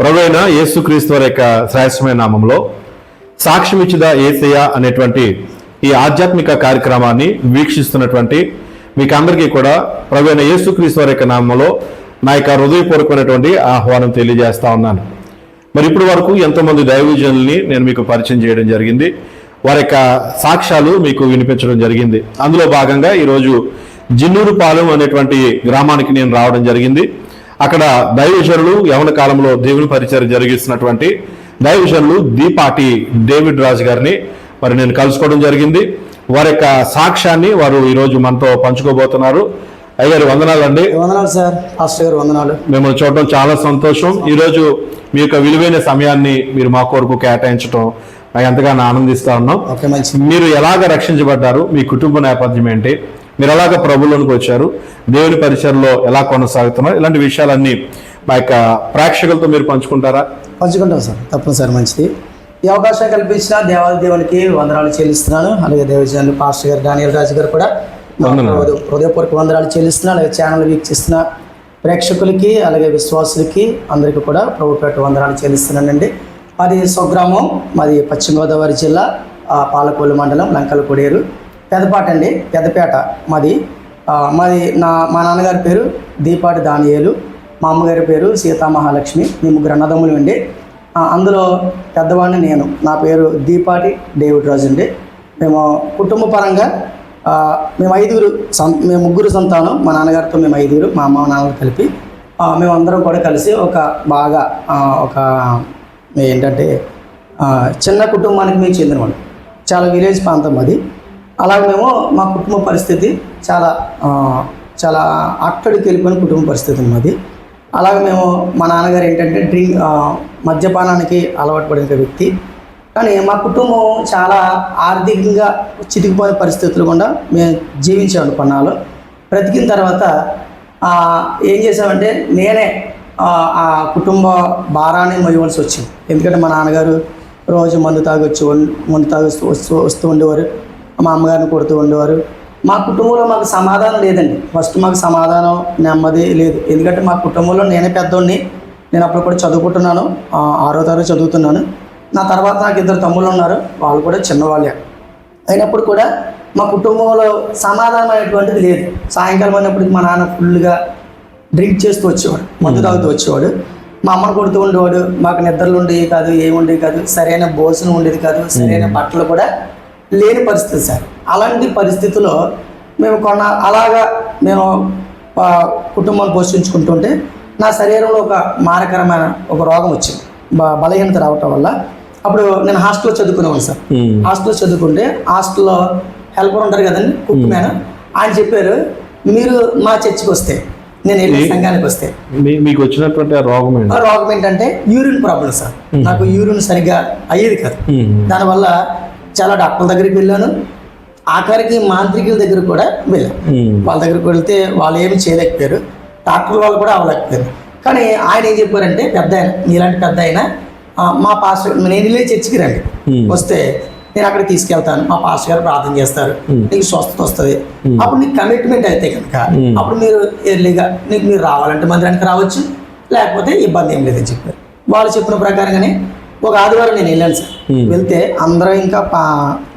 ప్రభువైన యేసుక్రీస్తు వారి యొక్క శ్రేష్టమైన నామంలో సాక్ష్యమిచ్చిద యేసయ్య అనేటువంటి ఈ ఆధ్యాత్మిక కార్యక్రమాన్ని వీక్షిస్తున్నటువంటి మీకు అందరికీ కూడా ప్రభువైన యేసుక్రీస్తు వారి యొక్క నామంలో నా యొక్క హృదయపూర్వకమైనటువంటి ఆహ్వానం తెలియజేస్తా ఉన్నాను. మరి ఇప్పటి వరకు ఎంతోమంది దైవజనుల్ని నేను మీకు పరిచయం చేయడం జరిగింది, వారి యొక్క సాక్ష్యాలు మీకు వినిపించడం జరిగింది. అందులో భాగంగా ఈరోజు జిన్నూరుపాలెం అనేటువంటి గ్రామానికి నేను రావడం జరిగింది. అక్కడ దైవజనులు యవన కాలంలో దేవుని పరిచయం జరిగిస్తున్నటువంటి దైవజనులు దీపాటి డేవిడ్ రాజు గారిని మరి నేను కలుసుకోవడం జరిగింది. వారి యొక్క సాక్ష్యాన్ని వారు ఈరోజు మనతో పంచుకోబోతున్నారు. అయ్యారు వందనాలండి. వందనాలు సార్, పాస్టర్ గారు వందనాలు. మిమ్మల్ని చూడడం చాలా సంతోషం. ఈరోజు మీ యొక్క విలువైన సమయాన్ని మీరు మా కొరకు కేటాయించడం నాకు ఎంతగానో ఆనందిస్తా ఉన్నాం. మీరు ఎలాగ రక్షించబడ్డారు, మీ కుటుంబ నేపథ్యం ఏంటి, మీరు ఎలాగ ప్రభువులోనికి వచ్చారు, దేవుని పరిచయంలో ఎలా కొనసాగుతున్నారు, ఇలాంటి విషయాలన్నీ మా యొక్క ప్రేక్షకులతో మీరు పంచుకుంటారా? పంచుకుంటాం సార్, తప్పనిసరి. మంచిది. ఈ అవకాశం కల్పించిన దేవాది దేవునికి వందనాలు చెల్లిస్తున్నాను. అలాగే దేవజనులు పాస్టర్ గారు డానియల్ రాజు గారు కూడా హృదయపూర్వక వందనాలు చెల్లిస్తున్నాను. అలాగే ఛానల్ వీక్షిస్తున్న ప్రేక్షకులకి అలాగే విశ్వాసులకి అందరికీ కూడా ప్రభుపేట వందనాలు చెల్లిస్తున్నానండి. మాది స్వగ్రామం, మాది పశ్చిమ గోదావరి జిల్లా పాలకొల్లు మండలం లంకలకొడేరు పెద్దపాట అండి, పెద్దపేట మాది. మా నాన్నగారి పేరు దీపాటి దానియేలు, మా అమ్మగారి పేరు సీతామహాలక్ష్మి. మేము ముగ్గురు అన్నదమ్ములు అండి. అందులో పెద్దవాడిని నేను. నా పేరు దీపాటి డేవిడ్ రాజు అండి. మేము కుటుంబ పరంగా మేము ముగ్గురు సంతానం. మా నాన్నగారితో మేము 5, మా అమ్మ నాన్నగారు కలిపి మేమందరం కూడా కలిసి ఏంటంటే చిన్న కుటుంబానికి మేము చెందినవాడు. చాలా విలేజ్ ప్రాంతం అది. అలాగే మేము మా కుటుంబ పరిస్థితి చాలా అక్కడికి వెళ్ళిపోయిన కుటుంబ పరిస్థితి మాది. అలాగే మేము మా నాన్నగారు ఏంటంటే మద్యపానానికి అలవాటు పడిన వ్యక్తి. కానీ మా కుటుంబం చాలా ఆర్థికంగా చితికిపోయిన పరిస్థితులు గుండా మేము జీవించాము. కొన్నాళ్ళు బ్రతికిన తర్వాత ఏం చేసామంటే నేనే ఆ కుటుంబ భారాన్ని మొయ్యవలసి వచ్చింది. ఎందుకంటే మా నాన్నగారు రోజు మందు తాగి వస్తూ ఉండేవారు. మా అమ్మగారిని కొడుతూ ఉండేవారు. మా కుటుంబంలో మాకు సమాధానం లేదండి. ఫస్ట్ మాకు సమాధానం నెమ్మది లేదు. ఎందుకంటే మా కుటుంబంలో నేనే పెద్దోడిని. నేను అప్పుడు కూడా చదువుకుంటున్నాను, 6వ తరగతి చదువుతున్నాను. నా తర్వాత నాకు 2 తమ్ముళ్ళు ఉన్నారు, వాళ్ళు కూడా చిన్నవాళ్ళే. అయినప్పుడు కూడా మా కుటుంబంలో సమాధానం అనేటువంటిది లేదు. సాయంకాలం అయినప్పటికి మా నాన్న ఫుల్గా డ్రింక్ చేస్తూ వచ్చేవాడు, మందు తాగుతూ వచ్చేవాడు. మా అమ్మను కొడుతూ ఉండేవాడు. మాకు నిద్రలు ఉండేవి కాదు, ఏముండేవి కాదు, సరైన భోజనం ఉండేది కాదు, సరైన బట్టలు కూడా లేని పరిస్థితి సార్. అలాంటి పరిస్థితుల్లో మేము మేము కుటుంబాన్ని పోషించుకుంటుంటే నా శరీరంలో ఒక మారకరమైన ఒక రోగం వచ్చింది, బలహీనత రావటం వల్ల. అప్పుడు నేను హాస్టల్లో చదువుకునేవాడు సార్. హాస్టల్లో చదువుకుంటే హాస్టల్లో హెల్పర్ ఉంటారు కదండి, కుక్ మ్యాన్, ఆయన చెప్పారు, మీరు మా చర్చికి వస్తే, నేను వెళ్ళి సంఘానికి వస్తే మీకు వచ్చినటువంటి రోగం ఏంటంటే యూరిన్ ప్రాబ్లం సార్. నాకు యూరిన్ సరిగ్గా అయ్యేది కాదు. దానివల్ల చాలా డాక్టర్ల దగ్గరికి వెళ్ళాను. ఆఖరికి మాంత్రికుల దగ్గర కూడా వెళ్ళాను. వాళ్ళ దగ్గరికి వెళ్తే వాళ్ళు ఏమి చేయలేకపోయారు, డాక్టర్ వాళ్ళు కూడా అవ్వలేకపోయారు. కానీ ఆయన ఏం చెప్పారంటే, పెద్ద ఆయన, మీలాంటి పెద్ద ఆయన, మా పాస్టర్, నేను వెళ్ళే చర్చికి రండి, వస్తే నేను అక్కడ తీసుకెళ్తాను, మా పాస్టర్ గారు ప్రార్థన చేస్తారు, నీకు స్వస్థత వస్తుంది, అప్పుడు నీకు కమిట్మెంట్ అయితే కనుక అప్పుడు మీరు ఎర్లీగా మీరు రావాలంటే మందిరానికి రావచ్చు, లేకపోతే ఇబ్బంది ఏం లేదని చెప్పారు. వాళ్ళు చెప్పిన ప్రకారంగానే ఒక ఆదివారం నేను వెళ్ళాను సార్. వెళ్తే అందరూ ఇంకా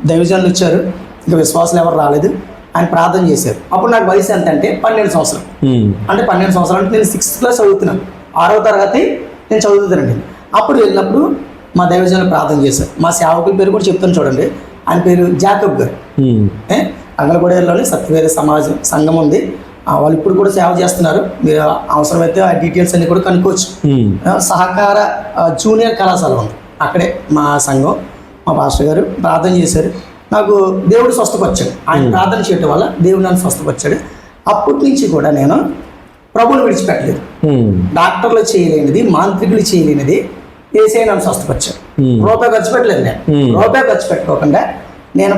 దైవజనులు వచ్చారు, ఇంకా విశ్వాసాలు ఎవరు రాలేదు. ఆయన ప్రార్థన చేశారు. అప్పుడు నాకు వయసు ఎంత అంటే 12 సంవత్సరాలు. అంటే 12 సంవత్సరాలు అంటే నేను 6th క్లాస్ చదువుతున్నాను, 6వ తరగతి నేను చదువుతానండి. అప్పుడు వెళ్ళినప్పుడు మా దైవజనులు ప్రార్థన చేశారు. మా సేవకుల పేరు కూడా చెప్తాను చూడండి. ఆయన పేరు జాకబ్ గారు. అంగళగూడెలోని సత్యవేద సమాజం సంఘం ఉంది, వాళ్ళు ఇప్పుడు కూడా సేవ చేస్తున్నారు. మీరు అవసరమైతే ఆ డీటెయిల్స్ అన్ని కూడా కనుక్కోవచ్చు. సహకార జూనియర్ కళాశాల ఉంది, అక్కడే మా సంఘం. మా పాస్టర్ గారు ప్రార్థన చేశారు, నాకు దేవుడు స్వస్థపరిచాడు. ఆయన ప్రార్థన చేయడం వల్ల దేవుడు నన్ను స్వస్థపరిచాడు. అప్పటి నుంచి కూడా నేను ప్రభువుని విడిచిపెట్టలేదు. డాక్టర్లు చేయలేనిది, మాంత్రికులు చేయలేనిది ఏసయ్య నన్ను స్వస్థపరిచాడు. రూపాయి ఖర్చు పెట్టలేదు. నేను రూపాయి ఖర్చు పెట్టుకోకుండా ఆయన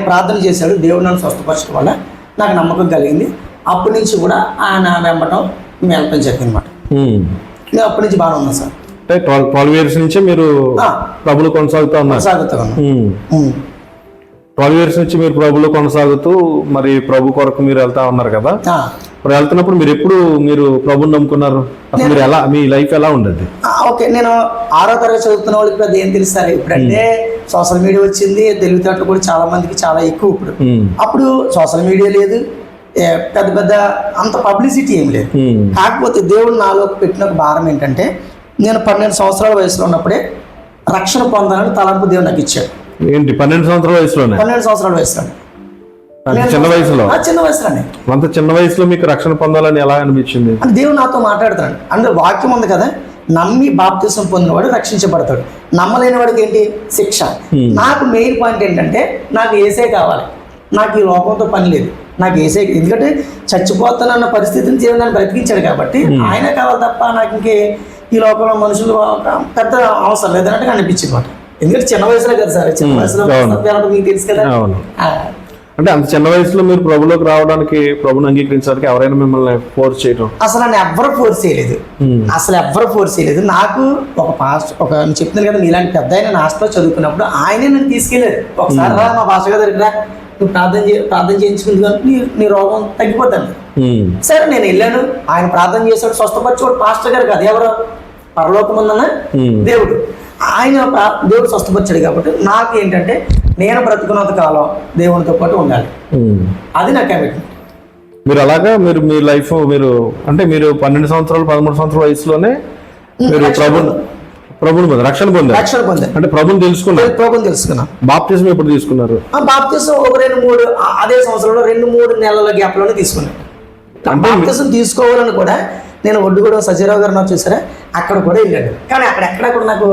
ప్రార్థన చేశాడు, దేవుడు నన్ను స్వస్థపరచడం వల్ల నాకు నమ్మకం కలిగింది. అప్పటి నుంచి కూడా ఆయన వెంబటం వెళ్ళటం జరిగింది అనమాట. నేను అప్పటి నుంచి బాగా ఉన్నాను సార్. 12 years నుంచే మీరు ప్రభులు కొనసాగుతూ ఉన్నారు. 12 years నుంచి మీరు ప్రభులో కొనసాగుతూ మరి ప్రభు కొరకు మీరు వెళ్తా ఉన్నారు కదా. ఇప్పుడు వెళ్తున్నప్పుడు మీరు ఎప్పుడు మీరు ప్రభుని నమ్ముకున్నారు? అసలు మీరు ఎలా, మీ లైఫ్ ఎలా ఉండేది? ఓకే, నేను 6వ తరగతి చదువుతున్న వాళ్ళకి పెద్ద ఏం తెలుస్తారు ఇప్పుడంటే సోషల్ మీడియా వచ్చింది, తెలివితేటలు కూడా చాలా మందికి చాలా ఎక్కువ ఇప్పుడు. అప్పుడు సోషల్ మీడియా లేదు, పెద్ద పెద్ద అంత పబ్లిసిటీ ఏం లేదు. కాకపోతే దేవుడు నాలో పెట్టిన ఒక భారం ఏంటంటే నేను 12 సంవత్సరాల వయసులో ఉన్నప్పుడే రక్షణ పొందాలని తలంపు దేవుడు నాకు ఇచ్చాడు. ఏంటి 12 సంవత్సరాల వయసులోనే? 12 సంవత్సరాల వయసులో. చిన్న వయసులో? చిన్న వయసులోనే. అంత చిన్న వయసులో మీకు రక్షణ పొందాలని ఎలా అనిపించింది? అంటే దేవుడు నాతో మాట్లాడుతున్నాడు. అంటే వాక్యం ఉంది కదా, నమ్మి బాప్తిసం పొందినవాడు రక్షించబడతాడు, నమ్మలేని వాడికి ఏంటి శిక్ష. నాకు మెయిన్ పాయింట్ ఏంటంటే నాకు యేసే కావాలి, నాకు ఈ లోకంతో పని లేదు, నాకు యేసే. ఎందుకంటే చచ్చిపోతానన్న పరిస్థితిని దేవుడు నన్ను బ్రతికించాడు కాబట్టి ఆయన కావాలి తప్ప నాకు ఇంకే ఈ లోకంలో మనుషులు పెద్ద అవసరం లేదన్నట్టుగా అనిపించింది మాట. ఎందుకంటే చిన్న వయసులో కదా సార్, చిన్న వయసులో మీకు తెలుసు కదా. అంటే అంత చిన్న వయసులో మీరు ప్రభులోకి రావడానికి, ప్రభుని అంగీకరించడానికి ఎవరైనా మిమ్మల్ని ఫోర్స్ చేయడం? అసలు నన్ను ఎవ్వరు ఫోర్స్ చేయలేదు, అసలు ఎవ్వరు ఫోర్స్ చేయలేదు. నాకు నేను చెప్తున్నాను కదా, మీలాంటి పెద్ద ఆయన హాస్టల్లో చదువుకున్నప్పుడు ఆయనే నన్ను తీసుకెళ్ళారు. ఒకసారి మా భాష గారి దగ్గర నువ్వు ప్రార్థన చేయించుకుంది నీ రోగం తగ్గిపోతాను. సరే నేను వెళ్ళాను, ఆయన ప్రార్థన చేశాడు, స్వస్థపరిచేవాడు పాస్టర్ గారు కాదు, ఎవరు పరలోకముందన్న దేవుడు. ఆయన దేవుడు స్వస్థపరిచాడు కాబట్టి నాకు ఏంటంటే నేను బ్రతుకున్నంత కాలం దేవునితో పాటు ఉండాలి, అది నా కమిట్మెంట్. మీరు అలాగా మీరు మీ లైఫ్ మీరు అంటే మీరు 12 సంవత్సరాలు 13 సంవత్సరాల వయసులోనే మీరు ప్రభుని రక్షణ పొందారు. అంటే ప్రభుని తెలుసుకున్నా. బాప్తిజం ఎప్పుడు తీసుకున్నారు? బాప్తిజం ఒక 2-3 అదే సంవత్సరంలో 2-3 నెలల గ్యాప్ లోనే తీసుకున్నాను. బాప్తిజం తీసుకోవాలని కూడా నేను ఒడ్డుగూడెం సజ్జరావు గారు నాకు చూసారా, అక్కడ కూడా వెళ్ళాను. కానీ అక్కడెక్కడ కూడా నాకు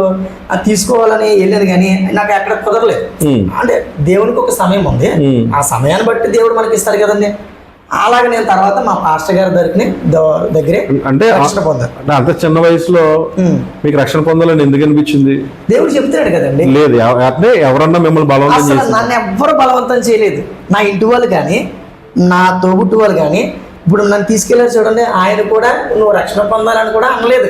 తీసుకోవాలని వెళ్ళాను, కానీ నాకు ఎక్కడ కుదరలేదు. అంటే దేవునికి ఒక సమయం ఉంది, ఆ సమయాన్ని బట్టి దేవుడు మనకి ఇస్తారు కదండి. అలాగే నేను తర్వాత మా పాస్టర్ గారి దగ్గరే అంటే రక్షణ పొందాను. అంత చిన్న వయసులో మీకు రక్షణ పొందాలని ఎందుకు అనిపించింది? దేవుడు చెప్తున్నాడు కదండి. లేదు అంటే ఎవరన్నా మిమ్మల్ని బలవంతం చేశారా? నన్ను ఎవ్వరు బలవంతం చేయలేదు. నా ఇంటి వాళ్ళు కానీ నా తోబుట్టు వాళ్ళు కానీ ఇప్పుడు నన్ను తీసుకెళ్ళారు చూడండి, ఆయన కూడా నువ్వు రక్షణ పొందాలని కూడా అనలేదు.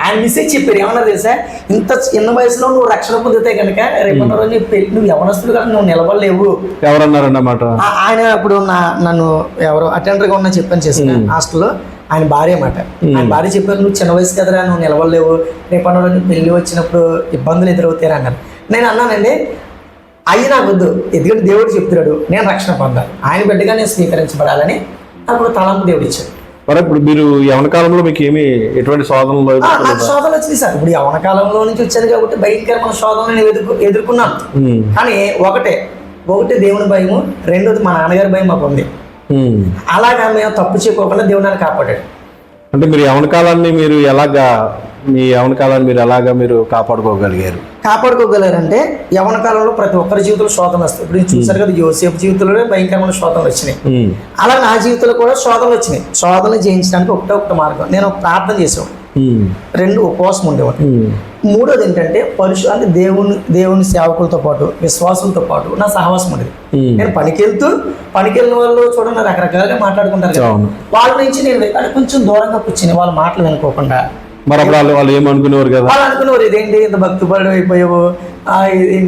ఆయన మెసేజ్ చెప్పారు, ఏమన్నా తెలుసా, ఇంత చిన్న వయసులో నువ్వు రక్షణ పొందితే కనుక రేపటి రోజు నువ్వు యవనస్తుడు కదా, నువ్వు నిలబడలేవు. ఎవరన్నారన్నమాట? ఆయన ఇప్పుడు నన్ను ఎవరో అటెండర్గా ఉన్నా చెప్పని చేసిన హాస్టల్లో ఆయన భార్య అన్నమాట. ఆయన భార్య చెప్పారు, నువ్వు చిన్న వయసు కదరా, నువ్వు నిలబడలేవు, రేపటి రోజు పెళ్లి వచ్చినప్పుడు ఇబ్బందులు ఎదురవుతాయి అన్నారు. నేను అన్నానండి, అయ్యి నాకు వద్దు, ఎందుకంటే దేవుడు చెప్తున్నాడు నేను రక్షణ పొందాలి, ఆయన బిడ్డగా నేను స్వీకరించబడాలని అప్పుడు తలంపు దేవుడు ఇచ్చాడు. మరి ఇప్పుడు మీరు యవన కాలంలో మీకు ఎటువంటి శోధనలు? నాకు శోధనలు వచ్చింది సార్. ఇప్పుడు యవన కాలంలో నుంచి వచ్చాను కాబట్టి భయంకరమైన శోధనలు నేను ఎదుర్కొన్నాను. కానీ ఒకటే దేవుని భయము, రెండోది మా నాన్నగారి భయం మాకు ఉంది. అలాగా మేము తప్పు చేయకోకుండా దేవుడు నన్ను కాపాడాడు. అంటే మీరు యవన కాలాన్ని మీరు ఎలాగా మీరు కాపాడుకోగలరంటే యవన కాలంలో ప్రతి ఒక్కరి జీవితంలో శోధనలు వస్తాయి. ఇప్పుడు చూసారు కదా, యోసేపు జీవితంలో భయంకరమైన శోధనలు వచ్చినాయి. అలా నా జీవితంలో కూడా శోధనలు వచ్చినాయి. శోధనలు జయించడానికి ఒకటే మార్గం, నేను ప్రార్థన చేసేవాడు, 2 ఉపవాసం ఉండేవాడు, 3వది ఏంటంటే అంటే దేవుని సేవకులతో పాటు విశ్వాసులతో పాటు నా సహవాసం ఉండేది. నేను పనికెళ్ళిన వాళ్ళు చూడండి రకరకాలుగా మాట్లాడుకుంటారు కదా, వాళ్ళ నుంచి నేను కొంచెం దూరంగా కూర్చుని వాళ్ళ మాటలు వినుకోకుండా. మరి వాళ్ళు ఏమనుకునేవారు కదా, వాళ్ళు అనుకునేవారు ఇదేంటి ఇంత భక్తిపరుడు అయిపోయావు,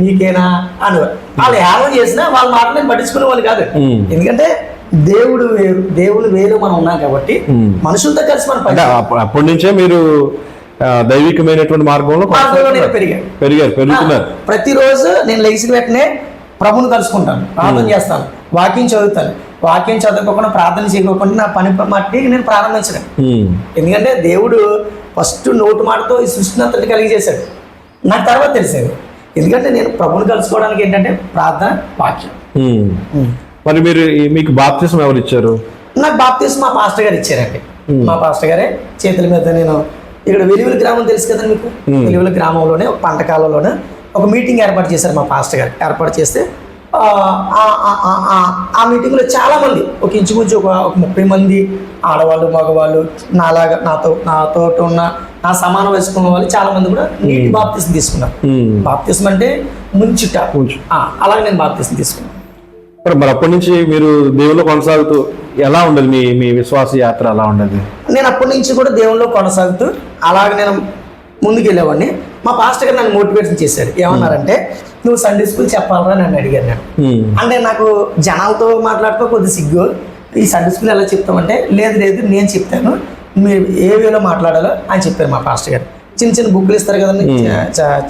నీకేనా అనేవారు. వాళ్ళు ఏమో చేసినా వాళ్ళ మాటలు నేను పట్టించుకునే వాళ్ళు కాదు. ఎందుకంటే దేవుడు వేరు మనం ఉన్నాం కాబట్టి మనుషులతో కలిసి మనం అప్పటి నుంచే మీరు దైవికమైనటువంటి మార్గంలో పెరుగుతున్నారు. ప్రతిరోజు నేను లేచిన వెంటనే ప్రభుని కలుసుకుంటాను, ప్రార్థన చేస్తాను, వాక్యం చదువుతాను. వాక్యం చదవకుండా ప్రార్థన చేయకోకుండా నా పని మట్టి నేను ప్రారంభించను. ఎందుకంటే దేవుడు ఫస్ట్ నోటు మాటతో ఈ సృష్టిని అంతటి కలిగజేశాడు. నాకు తర్వాత తెలిసేది, ఎందుకంటే నేను ప్రభుని కలుసుకోవడానికి ఏంటంటే ప్రార్థన, వాక్యం. మరి మీకు బాప్తిసం ఎవరు ఇచ్చారు? నాకు బాప్తిసం మా పాస్టర్ గారు ఇచ్చారండి. మా పాస్టర్ గారే చేతుల మీద నేను ఇక్కడ వెలుగుల గ్రామం తెలుసు కదా మీకు, వెలుగుల గ్రామంలోనే ఒక పంట కాలంలోనే ఒక మీటింగ్ ఏర్పాటు చేశారు మా పాస్టర్ గారు. ఏర్పాటు చేస్తే ఆ మీటింగ్లో చాలామంది ఒక ఇంచుమించు ఒక 30 మంది ఆడవాళ్ళు మగవాళ్ళు నాలాగా నాతో ఉన్న నా సమాన వయసుకు ఉన్న వాళ్ళు చాలా మంది కూడా నీటి బాప్తిసం తీసుకున్నారు. బాప్తిసం అంటే ముంచుట, అలాగే నేను బాప్తిసం తీసుకున్నాను. మరి అప్పటి నుంచి మీరు దేవుల్లో కొనసాగుతూ ఎలా ఉండదు మీ విశ్వాస యాత్ర ఎలా ఉండదు? నేను అప్పటి నుంచి కూడా దేవుల్లో కొనసాగుతూ అలాగే నేను ముందుకు వెళ్ళేవాడిని. మా పాస్టర్ గారు నన్ను మోటివేషన్ చేశారు. ఏమన్నారంటే, నువ్వు సండే స్కూల్ చెప్పాలరా నన్ను అడిగారు. నేను అంటే నాకు జనాలతో మాట్లాడుతూ కొద్ది సిగ్గు, ఈ సండే స్కూల్ ఎలా చెప్తామంటే లేదు లేదు నేను చెప్తాను, మీరు ఏ వేలో మాట్లాడాలో అని చెప్పారు మా పాస్టర్ గారు. చిన్న చిన్న బుక్లు ఇస్తారు కదండి,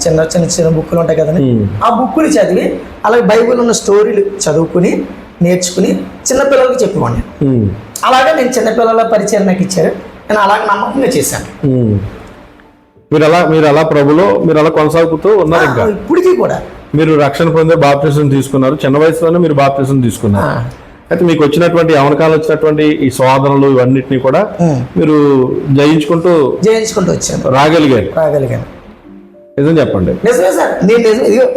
చిన్న చిన్న చిన్న బుక్లు ఉంటాయి కదండి, ఆ బుక్కులు చదివి అలాగే బైబిల్ ఉన్న స్టోరీలు చదువుకుని నేర్చుకుని చిన్నపిల్లలకి చెప్పేవాడిని. అలాగే నేను చిన్నపిల్లల పరిచయం నాకు ఇచ్చారు, నేను అలాగే నమ్మకంగా చేశాను. మీరు అలా ప్రభులో మీరు అలా కొనసాగుతూ ఉన్నారు. ఇంకా ఇప్పటికీ కూడా మీరు రక్షణ పొందే బాప్టిజం తీసుకున్నారు, చిన్న వయసులోనే మీరు బాప్టిజం తీసుకున్నారు. అయితే మీకు వచ్చినటువంటి అవనకాలు వచ్చినటువంటి ఈ శోధనలు ఇవన్నిటిని కూడా మీరు జయించుకుంటూ వచ్చాను, రాగలిగాను. నిజం చెప్పండి. నిజమే సార్,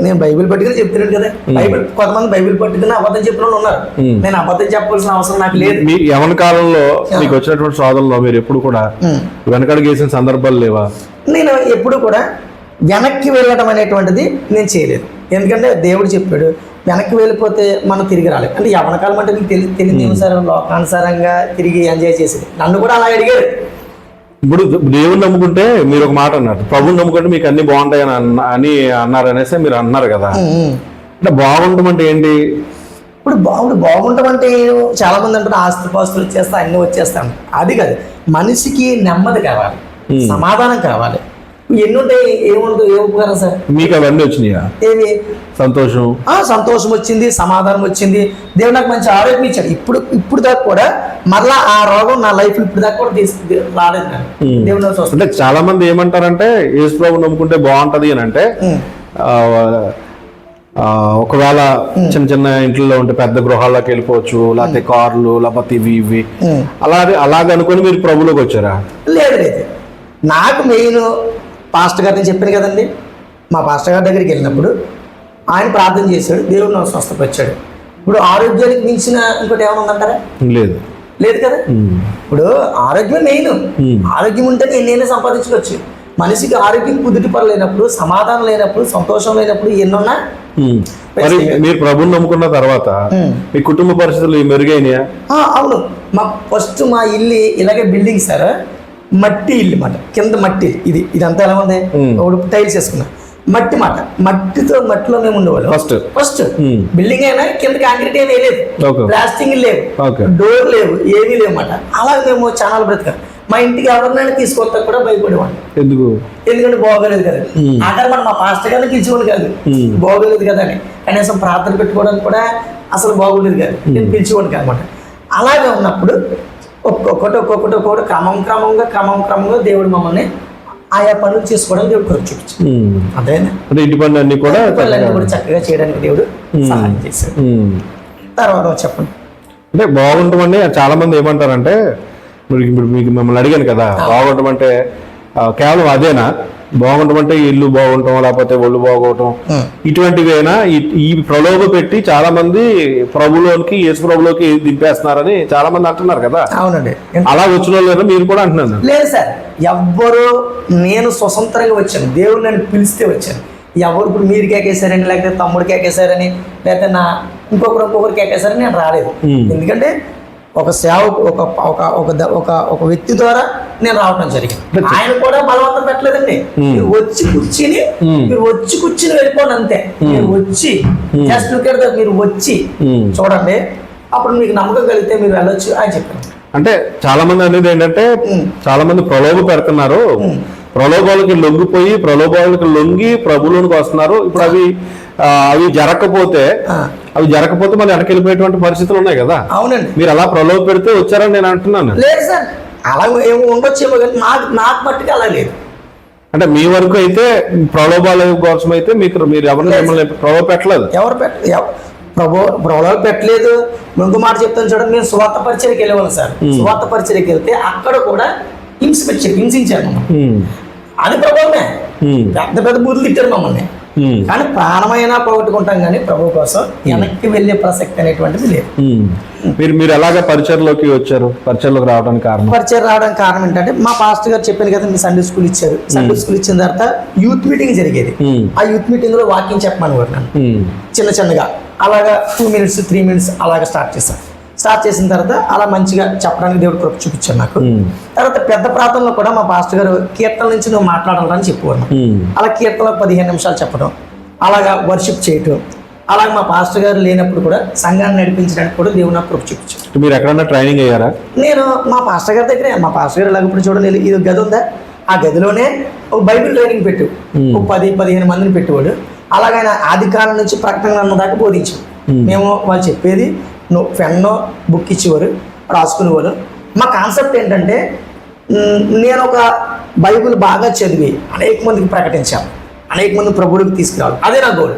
నేను బైబిల్ పట్టుకుని చెప్తున్నాను కదా. బైబిల్ కొంతమంది బైబిల్ పట్టుకుని అబద్ధం చెప్పిన వాళ్ళు ఉన్నారు. నేను అబద్ధం చెప్పాల్సిన అవసరం నాకు లేదు. మీ యవన కాలంలో మీకు వచ్చినటువంటి శోధనలో మీరు ఎప్పుడు కూడా వెనకడుగు వేసిన సందర్భాలు లేవా? నేను ఎప్పుడు కూడా వెనక్కి వెళ్ళడం అనేటువంటిది నేను చేయలేదు. ఎందుకంటే దేవుడు చెప్పాడు, వెనక్కి వెళ్ళిపోతే మనం తిరిగి రాలేదు. అంటే యవన కాలం అంటే మీకు తెలియదు సార్, లోకానుసారంగా తిరిగి ఎంజాయ్ చేసేది. నన్ను కూడా అలా అడిగారు. ఇప్పుడు దేవుని నమ్ముకుంటే మీరు ఒక మాట అన్నారు, ప్రభుని నమ్ముకుంటే మీకు అన్ని బాగుంటాయి అని అన్నారు అనేసి మీరు అన్నారు కదా. అంటే బాగుంటాం అంటే ఏంటి? ఇప్పుడు బాగుంటాం అంటే చాలా మంది అంటారు ఆస్తిపాస్తులు వచ్చేస్తా అన్ని వచ్చేస్తాను. అది కాదు, మనిషికి నెమ్మది కావాలి, సమాధానం కావాలి. ఎన్ని ఉంటాయి, ఏముంటుంది, ఏ ఉపకారం సార్? మీకు అవన్నీ వచ్చినాయా? ఏమి సంతోషం వచ్చింది, సమాధానం వచ్చింది. దేవుడు నాకు మంచి ఆరోగ్యం ఇచ్చాడు. ఇప్పుడు దాకా కూడా మరలా ఆ రోగం నా లైఫ్ ఇప్పుడు దాకా కూడా రాలేదు. దేవుడు అంటే చాలా మంది ఏమంటారంటే యేసు ప్రభువు నమ్ముకుంటే బాగుంటది అని అంటే ఒకవేళ చిన్న చిన్న ఇంట్లో ఉంటే పెద్ద గృహాల్లోకి వెళ్ళిపోవచ్చు, లేకపోతే కార్లు, లేకపోతే ఇవి అలాగే అనుకుని మీరు ప్రభులోకి వచ్చారా? లేదు, నాకు మెయిన్ పాస్టర్ గారు నేను చెప్పాను కదండి, మా పాస్టర్ గారి దగ్గరికి వెళ్ళినప్పుడు ఆయన ప్రార్థన చేశాడు, దేవుడు నాకు స్వస్థపరిచాడు. ఇప్పుడు ఆరోగ్యానికి మించిన ఇంకోటి ఏమైనా ఉందంటారా? లేదు కదా. ఇప్పుడు ఆరోగ్యం మెయిన్. ఆరోగ్యం ఉంటే నేనే సంపాదించుకోవచ్చు. మనిషికి ఆరోగ్యం కుదుటి పడలేనప్పుడు, సమాధానం లేనప్పుడు, సంతోషం లేనప్పుడు ఎన్నున్నా. మీరు ప్రభుని నమ్ముకున్న తర్వాత మీ కుటుంబ పరిస్థితులు మెరుగైనాయా? అవును. ఫస్ట్ మా ఇల్లు ఇలాగే బిల్డింగ్ సార్, మట్టి ఇల్లు మాట, కింద మట్టి. ఇదంతా ఎలా ఉంది, టైల్స్ వేసుకున్నా మట్టి మాట, మట్టిలో మేము ఉండేవాళ్ళం. ఫస్ట్ బిల్డింగ్ అయినా కింద కాంక్రీట్ ఏమీ లేదు, ప్లాస్టింగ్ లేవు, డోర్ లేవు, ఏమీ లేవు మాట. అలాగే మేము చాలా బ్రతికాం. మా ఇంటికి ఎవరినైనా తీసుకొస్తా కూడా భయపడేవాడిని. ఎందుకంటే బాగోలేదు కదా. అక్కడ మా పాస్టర్ గారిని పిలిచేవాడు కాదు, బాగోలేదు కదా అని. కనీసం ప్రార్థన పెట్టుకోవడానికి కూడా అసలు బాగోలేదు కాదు, నేను పిలిచేవాడికి అనమాట. అలాగే ఉన్నప్పుడు ఒక్కొక్కటి క్రమంగా దేవుడు మమ్మల్ని ఆయా పనులు చేసుకోవడానికి దేవుడు కొరకు చూపించాడు. అదేనా ఇంటి పనులన్నీ కూడా చక్కగా చేయడానికి దేవుడు సహాయం చేశాడు. తర్వాత చెప్పండి. అంటే బాగుంటామండి. చాలా మంది ఏమంటారంటే, ఇప్పుడు మీకు మిమ్మల్ని అడిగాను కదా, బాగుంటాం అంటే కేవలం అదేనా? బాగుంటాం అంటే ఇల్లు బాగుంటాం, లేకపోతే ఒళ్ళు బాగోవటం, ఇటువంటివేనా? ఈ ప్రలోభ పెట్టి చాలా మంది ప్రభులోకి, యేసు ప్రభులోకి దింపేస్తున్నారని చాలా మంది అంటున్నారు కదా. అవునండి. అలా వచ్చిన వాళ్ళు మీరు కూడా అంటున్నారు? లేదు సార్, ఎవ్వరు, నేను స్వతంత్రంగా వచ్చాను, దేవుడు నన్ను పిలిస్తే వచ్చాను. ఎవరు ఇప్పుడు మీరు కేకేశారని, లేకపోతే తమ్ముడు కేకేశారని, లేకపోతే నా ఇంకొకరు కేకేశారని నేను రాలేదు. ఎందుకంటే ఒక సేవకు ఒక వ్యక్తి ద్వారా నేను రావటం జరిగింది. ఆయన కూడా బలవంతం పెట్టలేదండి. మీరు వచ్చి కూర్చుని వెళ్ళిపోండి అంతే. మీరు వచ్చి జస్ట్ మీరు వచ్చి చూడండి, అప్పుడు మీకు నమ్మకం కలిగితే మీరు వెళ్ళొచ్చు అని చెప్పారు. అంటే చాలా మంది అనేది ఏంటంటే, చాలా మంది ప్రలోభ పెడుతున్నారు, ప్రలోభాలకి లొంగి ప్రభులోనికి వస్తున్నారు. ఇప్పుడు అవి జరగకపోతే మళ్ళీ వెనకెళ్ళిపోయేటువంటి పరిస్థితులు ఉన్నాయి కదా. అవునండి. మీరు అలా ప్రలోభ పెడితే వచ్చారని నేను అంటున్నాను. లేదు సార్, అలా ఏమో ఉండొచ్చేమో, కానీ నాకు మట్టుకు అలా లేదు. అంటే మీ వరకు అయితే ప్రలోభాల కోసం అయితే మీరు ఎవరిని ప్రలోభ పెట్టలేదు? ప్రలోభ పెట్టలేదు. ఇంకో మాట చెప్తాను చూడండి, మేము సువార్త పరిచర్యకి వెళ్ళేవాళ్ళం సార్. సువార్త పరిచర్యకి వెళ్తే అక్కడ కూడా హింసించారు మమ్మల్ని. అది ప్రభావమే. పెద్ద బూతులు తిట్టారు మమ్మల్ని. కానీ ప్రాణమైనా పోగొట్టుకుంటాం, కానీ ప్రభు కోసం వెనక్కి వెళ్ళే ప్రసక్తి అనేటువంటిది లేదు. మీరు ఎలాగ పరిచయలోకి వచ్చారు? పరిచయలోకి రావడానికి కారణం ఏంటంటే, మా పాస్టర్ గారు చెప్పాను కదా, మీ సండే స్కూల్ ఇచ్చారు. సండే స్కూల్ ఇచ్చిన తర్వాత యూత్ మీటింగ్ జరిగేది. ఆ యూత్ మీటింగ్ లో వాకింగ్ చెప్పమని కోరినాను. చిన్నగా అలాగా 2 minutes 3 minutes అలాగా స్టార్ట్ చేసిన తర్వాత అలా మంచిగా చెప్పడానికి దేవుడు కృప చూపించారు నాకు. తర్వాత పెద్ద ప్రాంతంలో కూడా మా పాస్టర్ గారు కీర్తన నుంచి నువ్వు మాట్లాడాలని చెప్పేవారు. అలా కీర్తనలో 15 నిమిషాలు చెప్పడం, అలాగా వర్షిప్ చేయటం, అలాగే మా పాస్టర్ గారు లేనప్పుడు కూడా సంఘాన్ని నడిపించడానికి కూడా దేవుడు నాకు కృప చూపించాడు. మీరు ఎక్కడన్నా ట్రైనింగ్ అయ్యారా? నేను మా పాస్టర్ గారి దగ్గరే, మా పాస్టర్ గారు ఎలాగప్పుడు చూడండి, ఇది గది ఉందా, ఆ గదిలోనే ఒక బైబిల్ ట్రైనింగ్ పెట్టు, ఒక 10-15 మందిని పెట్టేవాడు. అలాగైనా ఆది కాలం నుంచి ప్రకటన గ్రంథం దాకా బోధించాడు. మేము వాళ్ళు చెప్పేది పెన్నో బుక్ ఇచ్చేవారు, రాసుకునేవారు. మా కాన్సెప్ట్ ఏంటంటే, నేను ఒక బైబిల్ బాగా చదివి అనేక మందికి ప్రకటించాను, అనేక మంది ప్రభువులకు తీసుకురావాలి, అదే నా గోల్.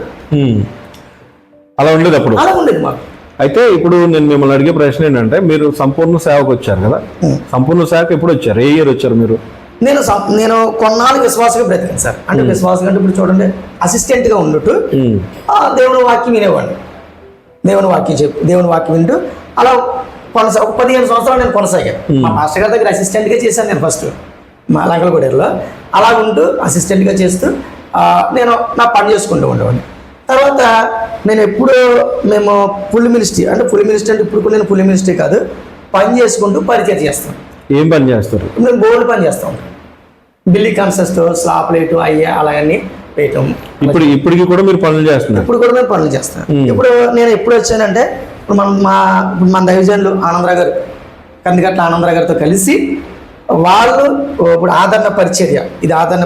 అలా ఉండేది అప్పుడు? అలా ఉండేది మాకు. అయితే ఇప్పుడు నేను మిమ్మల్ని అడిగే ప్రశ్న ఏంటంటే, మీరు సంపూర్ణ సేవకు వచ్చారు కదా, సంపూర్ణ సేవకు ఎప్పుడు వచ్చారు? ఏ ఇయర్ వచ్చారు మీరు? నేను కొన్నాళ్ళు విశ్వాసంగా బ్రతికాను సార్. అంటే విశ్వాసం అంటే ఇప్పుడు చూడండి, అసిస్టెంట్గా ఉండుతూ దేవుని వాక్యం వినేవాడిని. దేవుని వాక్యం వింటూ అలా ఒక 15 సంవత్సరాలు నేను కొనసాగాను. మా మాస్టర్ గారి దగ్గర అసిస్టెంట్గా చేశాను నేను ఫస్ట్ మా లంకలగూడెలో. అలా ఉంటూ అసిస్టెంట్గా చేస్తూ నేను నా పని చేసుకుంటూ ఉండేవాడిని. తర్వాత నేను మేము ఫుల్ మినిస్ట్రీ అంటే ఇప్పుడు నేను ఫుల్ మినిస్ట్రీ కాదు, పని చేసుకుంటూ పరిచయం చేస్తాను. ఏం పని చేస్తారు? నేను బోర్డు పని చేస్తాను, బిల్లి కన్సెస్ట్, స్లాబ్ లైట్ అయ్యా అలాగన్నీ వేయటం. ఇప్పటికి కూడా మీరు పనులు చేస్తున్నారు? ఇప్పుడు కూడా నేను పనులు చేస్తాను. ఇప్పుడు నేను ఎప్పుడు వచ్చానంటే, ఇప్పుడు మన దైవజనులు ఆనందరావు గారు, కందిగట్ల ఆనందరావు గారితో కలిసి వాళ్ళు ఇప్పుడు ఆదరణ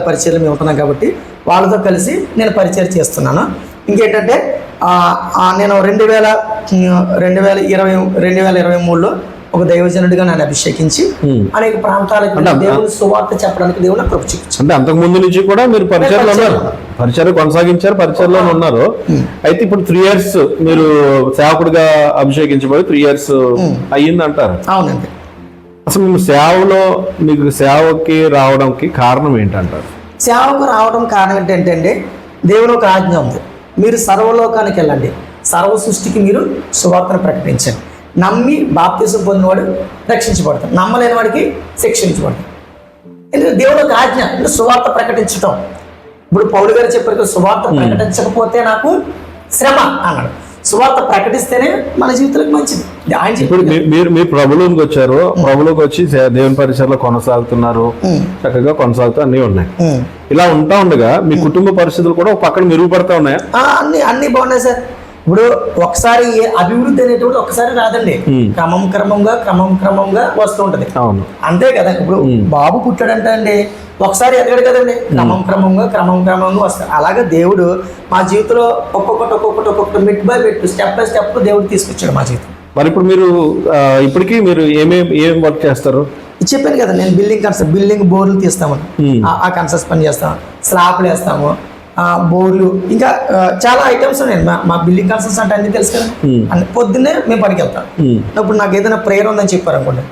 పరిచర్యలో మేము ఉంటున్నాం కాబట్టి వాళ్ళతో కలిసి నేను పరిచయం చేస్తున్నాను. ఇంకేంటంటే నేను 2023లో ఒక దైవజనుడిగా నన్ను అభిషేకించి అనేక ప్రాంతాలకు దేవుని సువార్త చెప్పడానికి దేవుని కృప చూపించారు. అంటే అంతకు ముందు నుంచి కూడా మీరు పరిచయంలో ఉన్నారు, పరిచయం కొనసాగించారు, పరిచయంలో ఉన్నారు. అయితే ఇప్పుడు 3 years మీరు సేవకుడిగా అభిషేకించబడి 3 years అయ్యింది అంటారు. అవునండి. అసలు మీకు సేవకి రావడానికి కారణం ఏంటంటారు? సేవకు రావడం కారణం ఏంటంటే, దేవుని ఒక ఆజ్ఞ ఉంది, మీరు సర్వలోకానికి వెళ్ళండి, సర్వ సృష్టికి మీరు సువార్తను ప్రకటించండి. నమ్మి బాప్తిసం పొందినవాడు రక్షించబడతాడు, నమ్మలేని వాడికి శిక్షించబడతాడు. ఎందుకంటే దేవుడు ఒక ఆజ్ఞ, సువార్త ప్రకటించటం. ఇప్పుడు పౌలు గారు చెప్పారు, సువార్త ప్రకటించకపోతే నాకు శ్రమ అన్నాడు. సువార్త ప్రకటిస్తేనే మన జీవితాలకు మంచిది. ఇప్పుడు మీరు ప్రభులోకి వచ్చారు, ప్రభులోకి వచ్చి దేవుని పరిసరలో కొనసాగుతున్నారు, చక్కగా కొనసాగుతూ అన్నీ ఉన్నాయి. ఇలా ఉంటా ఉండగా మీ కుటుంబ పరిస్థితులు కూడా ఒక పక్కన మెరుగుపడతా ఉన్నాయా? అన్ని బాగున్నాయి సార్. ఇప్పుడు ఒకసారి అభివృద్ధి అనేటువంటి ఒకసారి రాదండి, క్రమంగా వస్తూ ఉంటది. అంతే కదా. ఇప్పుడు బాబు పుట్టాడంటే అండి ఒకసారి ఎదగడు కదండి, క్రమంగా వస్తాడు. అలాగే దేవుడు మా జీవితంలో ఒక్కొక్కటి మెట్ by met, step by step దేవుడు తీసుకొచ్చాడు మా జీవితం. మరి ఇప్పుడు ఇప్పటికీ మీరు ఏం వర్క్ చేస్తారు? చెప్పాను కదా, నేను బిల్డింగ్ బోర్లు తీస్తామని, ఆ కన్స్ట్రక్షన్ పని చేస్తాము, స్లాబ్లు వేస్తాము, బోర్లు, ఇంకా చాలా ఐటమ్స్ ఉన్నాయి. మా బిల్డింగ్ కన్స్ట్రక్షన్ అంటే అన్ని తెలుసు కదా. పొద్దున్నే మేము పనికి వెళ్తాం. ఇప్పుడు నాకు ఏదైనా ప్రేయర్ ఉందని చెప్పారు అనుకోండి,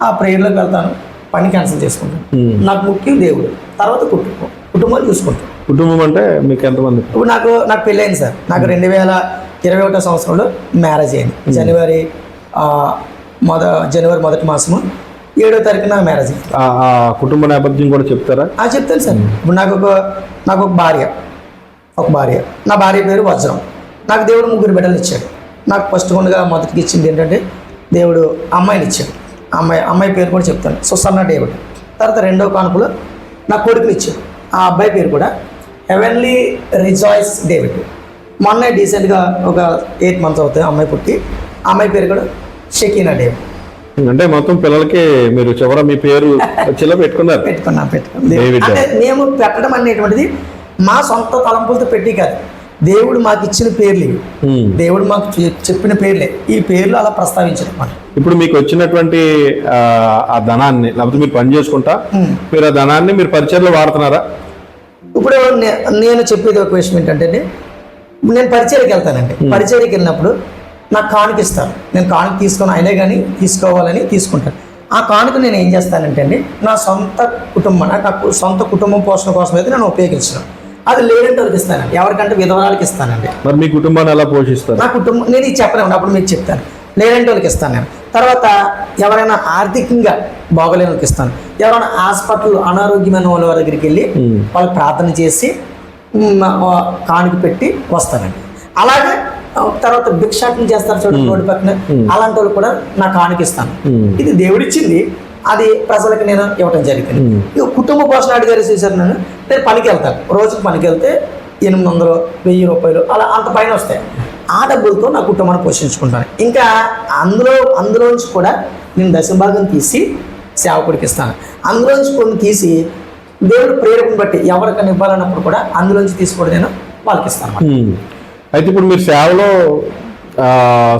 ఆ ప్రేయర్లోకి వెళ్తాను, పని క్యాన్సిల్ చేసుకుంటాను. నాకు ముఖ్యం దేవుడు, తర్వాత కుటుంబాన్ని చూసుకుంటాను. కుటుంబం అంటే మీకు ఎంతమంది? ఇప్పుడు నాకు పెళ్ళయింది సార్. నాకు 2021 సంవత్సరంలో మ్యారేజ్ అయింది. జనవరి 1 మాసము 7వ తారీఖు నాకు మ్యారేజ్ అయింది. కుటుంబ నేపథ్యం కూడా చెప్తారా? చెప్తాను సార్. ఇప్పుడు నాకు ఒక భార్య, నా భార్య పేరు వజ్రం. నాకు దేవుడు 3 బిడ్డలు ఇచ్చాడు. నాకు ఫస్ట్ మొదటికి ఇచ్చింది ఏంటంటే, దేవుడు అమ్మాయిని ఇచ్చాడు. అమ్మాయి పేరు కూడా చెప్తాను, సుసన్న డేవిడ్. తర్వాత 2వ కానుపులో నా కొడుకుని ఇచ్చాడు. ఆ అబ్బాయి పేరు కూడా హెవెన్లీ రిజాయిస్ డేవిడ్. మొన్న డీసెంట్గా ఒక 8 months అవుతాయి అమ్మాయి పుట్టి. అమ్మాయి పేరు కూడా షకీనా డేవిడ్. అంటే మొత్తం పిల్లలకి మీరు చివర మీ పేరు పెట్టుకున్నారు? పెట్టుకున్నాం. అంటే మేము పెట్టడం అనేటువంటిది మా సొంత తలంపులతో పెట్టి కాదు, దేవుడు మాకు ఇచ్చిన పేర్లు, దేవుడు మాకు చెప్పిన పేర్లే. ఈ పేర్లు అలా ప్రస్తావించడం. ఇప్పుడు మీకు వచ్చినటువంటి ఆ ధనాన్ని, లేకపోతే మీరు పని చేసుకుంటా మీరు ఆ ధనాన్ని మీరు పరిచయంలో వాడుతున్నారా? ఇప్పుడు నేను చెప్పేది ఒక విషయం ఏంటంటే, నేను పరిచయకి వెళ్తానండి. పరిచయకి వెళ్ళినప్పుడు నాకు కానుక ఇస్తాను. నేను కానుక తీసుకొని అయినా కానీ తీసుకోవాలని తీసుకుంటాను. ఆ కానుక నేను ఏం చేస్తానంటే అండి, నా సొంత కుటుంబం పోషణ కోసం అయితే నేను ఉపయోగించాను. అది లేదంటే వాళ్ళకి ఇస్తానండి, ఎవరికంటే విధవరాలకి ఇస్తానండి. మరి మీ కుటుంబాన్ని ఎలా పోషిస్తారు? నా కుటుంబం నేను ఇది చెప్పలేను, అప్పుడు మీకు చెప్తాను. లేదంటే వాళ్ళకి ఇస్తాను నేను. తర్వాత ఎవరైనా ఆర్థికంగా బాగోలేని వాళ్ళకి ఇస్తాను. ఎవరైనా హాస్పిటల్ అనారోగ్యమైన వాళ్ళ దగ్గరికి వెళ్ళి వాళ్ళకి ప్రార్థన చేసి కానుక పెట్టి వస్తానండి. అలాగే తర్వాత భిక్షాటన చేస్తారు చూడండి రోడ్డు పక్కన, అలాంటి వాళ్ళు కూడా నా కానుకిస్తాను. ఇది దేవుడిచ్చింది, అది ప్రజలకు నేను ఇవ్వటం జరిగింది. ఇక కుటుంబ పోషణ అడిగారు చేశారు. నేను పనికి వెళ్తాను. రోజుకి పనికి వెళ్తే 800, 1000 రూపాయలు అలా అంత పైన వస్తాయి. ఆ డబ్బులతో నా కుటుంబాన్ని పోషించుకుంటాను. ఇంకా అందులోంచి కూడా నేను దశభాగం తీసి సేవకుడికి ఇస్తాను. అందులోంచి కొన్ని తీసి దేవుడు ప్రేరేపణ బట్టి ఎవరికైనా ఇవ్వాలన్నప్పుడు కూడా అందులోంచి తీసుకోవడం నేను వాళ్ళకి ఇస్తాను. అయితే ఇప్పుడు మీరు సేవలో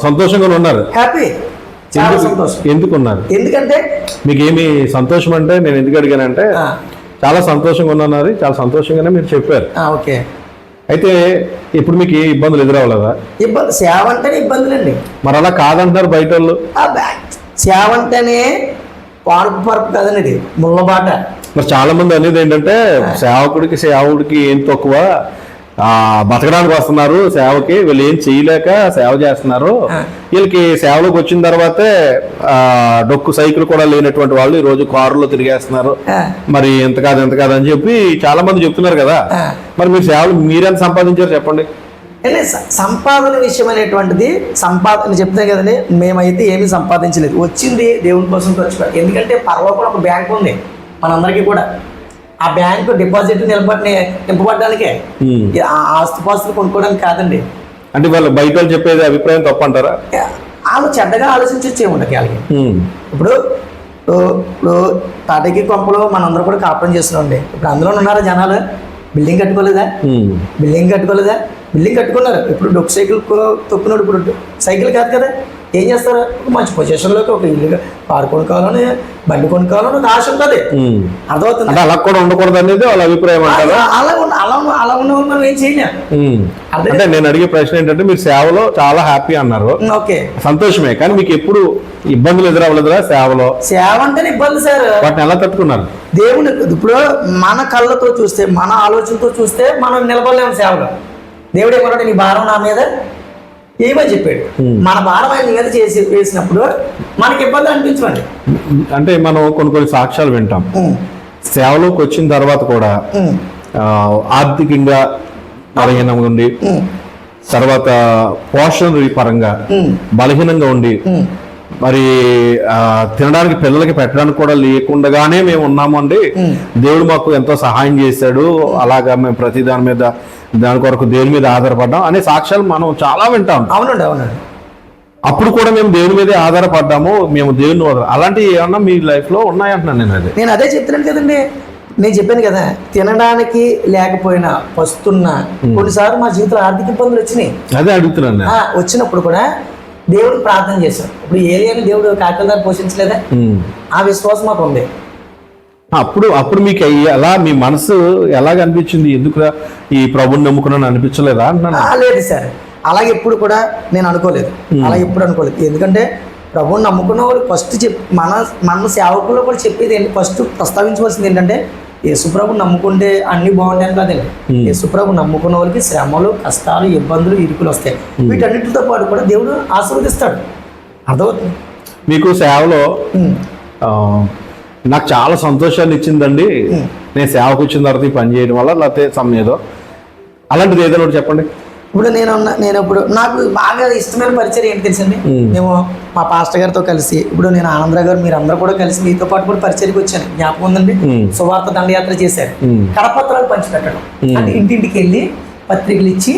సంతోషంగా ఉన్నారు? హ్యాపీ, చాలా సంతోషం. ఎందుకు ఉన్నారు? ఎందుకంటే మీకు ఏమి సంతోషం అంటే నేను ఎందుకు అడిగానంటే చాలా సంతోషంగా ఉన్నాను, చాలా సంతోషంగానే మీరు చెప్పారు. ఓకే. అయితే ఇప్పుడు మీకు ఏ ఇబ్బందులు ఎదురవ్వలేదా? సేవ అంటేనే ఇబ్బందులండి. మరి అలా కాదంటారు బయట వాళ్ళు. సేవ అంటేనే పరుపు కదండి, ఇది ముళ్ళబాట. మరి చాలా మంది అనేది ఏంటంటే సేవకుడికి ఏం తక్కువ, బతకడానికి వస్తున్నారు సేవకి, వీళ్ళు ఏం చేయలేక సేవ చేస్తున్నారు, వీళ్ళకి సేవలోకి వచ్చిన తర్వాతే డొక్కు సైకిల్ కూడా లేనటువంటి వాళ్ళు ఈ రోజు కారులో తిరిగేస్తున్నారు, మరి ఎంత కాదు అని చెప్పి చాలా మంది చెప్తున్నారు కదా. మరి మీరు సేవలు మీరెంత సంపాదించారు చెప్పండి? సంపాదన విషయం అనేటువంటిది సంపాదన చెప్తాం కదండి, మేమైతే ఏమీ సంపాదించలేదు. వచ్చింది దేవుని కోసం ఖర్చు పెట్టాలి. ఎందుకంటే పరలోకంలో ఒక బ్యాంక్ ఉంది మనందరికీ కూడా. ఆ బ్యాంకు డిపాజిట్ నింపబడ్డానికే, ఆస్తిపాస్తులు కొనుక్కోవడానికి కాదండి. అంటే వాళ్ళు బయట వాళ్ళు చెప్పేది అభిప్రాయం తప్పు అంటారా? వాళ్ళు చెడ్డగా ఆలోచించే ఉండకి వాళ్ళకి. ఇప్పుడు తాటకి కొంపలో మనందరూ కూడా కాపురం చేస్తున్నాండి. ఇప్పుడు అందులో ఉన్నారా జనాలు? బిల్డింగ్ కట్టుకోలేదా? బిల్డింగ్ కట్టుకున్నారు. ఇప్పుడు డొక్కు సైకిల్ తొక్కున్నాడు. ఇప్పుడు సైకిల్ కాదు కదా, ఏం చేస్తారు? మంచి పొజిషన్లోకి ఒక ఇల్లు కారు కొనుక్కోవాలని, బండి కొనుక్కోవాలని ఒక ఆశ ఉంటుంది. అర్థమవుతుంది. అలా కూడా ఉండకూడదు అనేది వాళ్ళ అభిప్రాయం. అలా ఉన్న మనం ఏం చేయలేం. అంటే నేను అడిగే ప్రశ్న ఏంటంటే, మీరు సేవలో చాలా హ్యాపీ అన్నారు, ఓకే, సంతోషమే, కానీ మీకు ఎప్పుడు ఇబ్బందులు ఎదురవ్వలేదురా సేవలో? సేవ అంటేనే ఇబ్బంది సార్. వాటిని ఎలా తట్టుకున్నారు? దేవుని ఇప్పుడు మన కళ్ళతో చూస్తే, మన ఆలోచనతో చూస్తే మనం నిలబడలేము సేవలో. దేవుడు ఏమన్నాడు? నీ భారం నా మీద ఏమని చెప్పాడు. మన భారం ఆయన మీద వేసినప్పుడు మనకి ఇబ్బంది అనిపించండి. అంటే మనం కొన్ని సాక్ష్యాలు వింటాం, సేవలోకి వచ్చిన తర్వాత కూడా ఆర్థికంగా బలహీనంగా ఉండి, తర్వాత పోషణ పరంగా బలహీనంగా ఉండి, మరి తినడానికి పిల్లలకి పెట్టడానికి కూడా లేకుండానే మేము ఉన్నాము అండి, దేవుడు మాకు ఎంతో సహాయం చేశాడు, అలాగా మేము ప్రతి దాని కొరకు దేవుని మీద ఆధారపడ్డాం అనే సాక్ష్యాలు మనం చాలా వింటాం. అవునండి. అప్పుడు కూడా మేము దేవుని మీదే ఆధారపడ్డాము, మేము దేవుని అలాంటివి ఏమన్నా మీ లైఫ్ లో ఉన్నాయంటున్నాను. నేను అదే చెప్తున్నాను కదండి. నేను చెప్పాను కదా, తినడానికి లేకపోయినా వస్తున్నా కొన్నిసార్లు మా జీవితంలో ఆర్థిక ఇబ్బందులు వచ్చినాయి. అదే అడుగుతున్నాను. వచ్చినప్పుడు కూడా దేవుడికి ప్రార్థన చేశాం. ఇప్పుడు ఏలియాని దేవుడు కాకల పోషించలేదా? ఆ విశ్వాసం మాకు ఉంది. అప్పుడు మీకు ఎలా, మీ మనసు ఎలాగ అనిపించింది? ఎందుకురా ఈ ప్రభుని నమ్ముకున్నాను అనిపించలేదా అంటున్నాను. లేదు సార్, అలాగే ఎప్పుడు కూడా నేను అనుకోలేదు. అలా ఎప్పుడు అనుకోలేదు. ఎందుకంటే ప్రభుని నమ్ముకున్న వాళ్ళు ఫస్ట్ మన సేవకుల్లో కూడా చెప్పేది ఏంటి, ఫస్ట్ ప్రస్తావించవలసింది ఏంటంటే, యేసుప్రభు నమ్ముకుంటే అన్ని బాగుంటాయని కాదండి. యేసుప్రభు నమ్ముకున్న వాళ్ళకి శ్రమలు, కష్టాలు, ఇబ్బందులు, ఇరుకులు వస్తాయి. వీటన్నిటితో పాటు కూడా దేవుడు ఆశీర్వదిస్తాడు. అర్థమవుతుంది. మీకు సేవలో నాకు చాలా సంతోషాన్ని ఇచ్చిందండి, నేను సేవకు వచ్చిన తర్వాత ఈ పని చేయడం వల్ల, లేకపోతే సమయంలో అలాంటిది ఏదైనా ఒకటి చెప్పండి. ఇప్పుడు ఇప్పుడు నాకు బాగా ఇష్టమైన పరిచయం ఏంటి తెలుసండి, మేము మా పాస్టర్ గారితో కలిసి, ఇప్పుడు నేను ఆనందరావు గారు మీరు అందరూ కూడా కలిసి మీతో పాటు కూడా పరిచయకి వచ్చాను, జ్ఞాపకం ఉందండి. సువార్త దండయాత్ర చేశారు, కరపత్రాలు పంచిపెట్టడం, అంటే ఇంటింటికి వెళ్ళి పత్రికలు ఇచ్చి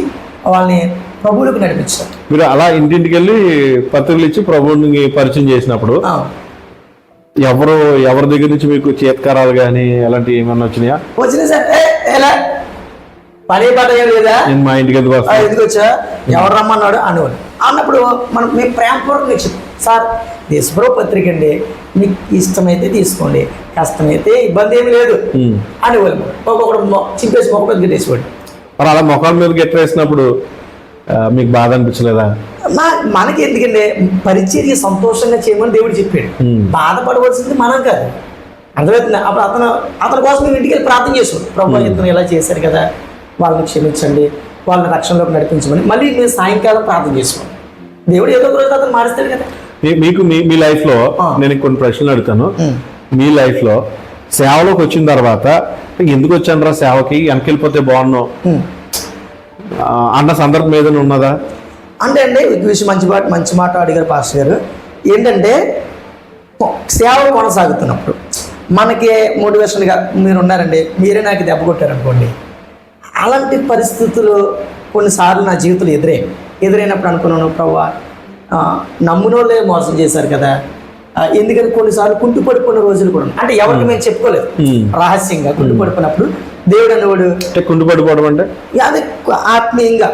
వాళ్ళని ప్రభువులకు నడిపించారు. మీరు అలా ఇంటింటికి వెళ్ళి పత్రికలు ఇచ్చి ప్రభువుని పరిచయం చేసినప్పుడు ఎవరి దగ్గర నుంచి మీకు చేత్కారాలు కానీ అలాంటివి ఏమన్నా వచ్చినాయా? వచ్చినాయి సార్. ఎలా పని పాట ఏం లేదా, మా ఇంటికి ఎందుకు వచ్చా, ఎవరు రమ్మన్నాడు అనేవాడు. అన్నప్పుడు మేము ప్రేమపూర్వకంగా ఇచ్చాం. సార్ దేశప్రభు పత్రిక అండి, మీకు ఇష్టమైతే తీసుకోండి, కష్టమైతే ఇబ్బంది ఏమి లేదు అనేవాళ్ళు. ఒక్కొక్కడు చింపేసి మొక్క మీద గెట్టేసేవాడు. మరి అలా మొక్కల మీద గెట్టేసినప్పుడు మీకు బాధ అనిపించలేదా? మనకి ఎందుకంటే పరిచర్య సంతోషంగా చేయమని దేవుడు చెప్పాడు. బాధపడవలసింది మనం కాదు. అర్థమవుతుంది. అప్పుడు అతని కోసం మేము ఇంటికి వెళ్ళి ప్రార్థన చేసాడు. ప్రభు ఇతను ఇలా చేశారు కదా, వాళ్ళని క్షమించండి, వాళ్ళని రక్షణలోకి నడిపించమని మళ్ళీ మేము సాయంకాలం ప్రార్థన చేసుకోండి. దేవుడు ఏదో ఒక రోజు అతను మారుస్తాడు కదా. మీకు మీ లైఫ్ లో నేను కొన్ని ప్రశ్నలు అడుగుతాను. మీ లైఫ్ లో సేవలోకి వచ్చిన తర్వాత ఎందుకు వచ్చాను రా సేవకి, వెనకెళ్ళిపోతే బాగున్నావు అన్న సందర్భం ఏదైనా ఉన్నదా? అంటే విషయం మంచి మాట అడిగారు పాస్టర్ గారు. ఏంటంటే సేవ కొనసాగుతున్నప్పుడు మనకి మోటివేషన్గా మీరు ఉన్నారండి, మీరే నాకు దెబ్బ కొట్టారనుకోండి, అలాంటి పరిస్థితులు కొన్నిసార్లు నా జీవితంలో ఎదురయ్యాయి. ఎదురైనప్పుడు అనుకున్నాను, ప్రభువా నమ్మునోళ్ళే మోసం చేశారు కదా, ఎందుకని కొన్నిసార్లు కుంటు పడిపోయిన రోజులు కూడా ఉన్నాయి. అంటే ఎవరికి మేము చెప్పుకోలేదు, రహస్యంగా కుంటు పడిపోయినప్పుడు దేవుడు అనేవాడు కుంటు పడిపోవడం అంటే అది ఆత్మీయంగా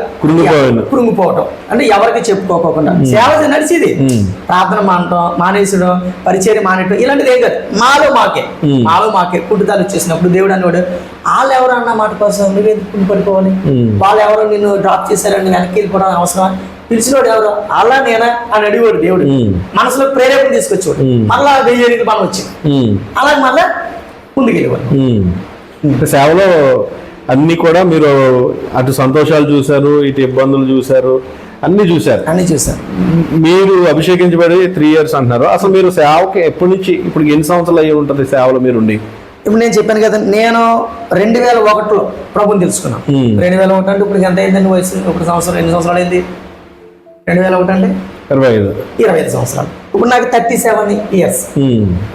కృంగిపోవటం, అంటే ఎవరికి చెప్పుకోకుండా సేవ నడిచేది, ప్రార్థన మానేసడం, పరిచయం మానేయడం, ఇలాంటిది ఏం కాదు. మాలో మాకే కుంటుతాలు వచ్చేసినప్పుడు దేవుడు అనేవాడు వాళ్ళు ఎవరు అన్న మాట కోసం నువ్వేది కుంటు పడిపోవాలి, వాళ్ళు ఎవరో నిన్ను డ్రాప్ చేశారని వెనక్కి వెళ్ళిపోవడం అవసరమా, పిలిచినోడు ఎవరు అలా నేనా అని అడిగాడు దేవుడు, మనసులో ప్రేరేపణ తీసుకొచ్చాడు, మళ్ళా 1000 మనం వచ్చింది, అలాగే మళ్ళా ముందుకెళ్ళేవాడు. సేవలో అన్ని కూడా మీరు అటు సంతోషాలు చూశారు, ఇటు ఇబ్బందులు చూశారు, అన్ని చూశారు. మీరు అభిషేకించబడి 3 years అంటున్నారు. అసలు మీరు సేవకి ఎప్పటి నుంచి ఇప్పుడు ఎన్ని సంవత్సరాలు అయ్యి ఉంటుంది సేవలో మీరుండి? ఇప్పుడు నేను చెప్పాను కదా, నేను 2001లో ప్రభుని తెలుసుకున్నాను. 2001 అంటే ఇప్పుడు ఎంత అయిందండి వయసు? ఇప్పుడు సంవత్సరం ఎన్ని సంవత్సరాలు అయింది? 2001 అంటే 25 సంవత్సరాలు. ఇప్పుడు నాకు 37 years